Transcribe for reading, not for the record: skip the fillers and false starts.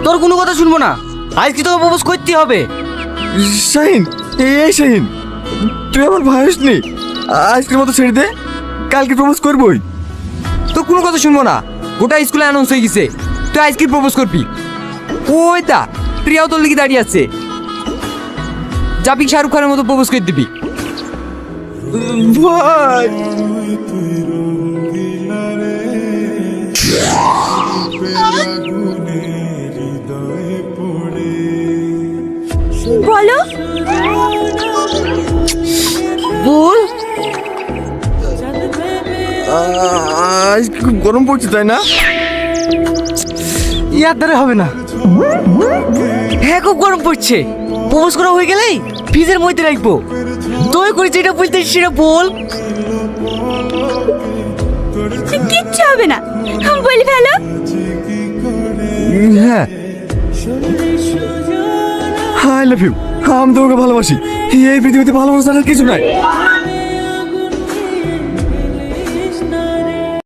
তোর কোনো কথা শুনবো না, আজকে তোকে প্রপোজ করতে হবে। শাহিন, এই শাহিন, তুই আমার ভাই হসনি, আজকের মতো ছেড়ে দে, কালকে প্রপোজ করবই। তোর কোনো কথা শুনবো না, গোটা স্কুলে অ্যানাউন্স হয়ে গেছে তুই আজকে প্রপোজ করবি। ওই তা প্রিয়াও তোর লিখে দাঁড়িয়ে আছে, যাবি শাহরুখ খানের মতো প্রপোজ করে দিবি। ভাই বলো। বল। আজ খুব গরম পড়ছে তাই না? ইয়ার দ্বারা হবে না। হ্যাঁ খুব গরম পড়ছে, প্রপোজ করা হয়ে গেলেই ফ্রিজের মধ্যে রাখবো। তুই করে যেটা বলতে সেটা বল। কিচ্ছু হবে না, বলি ফেলো। হ্যাঁ, আই লাভ ইউ, আমি তোমাকে ভালোবাসি, এই পৃথিবীতে ভালোবাসার আর কিছু নাই।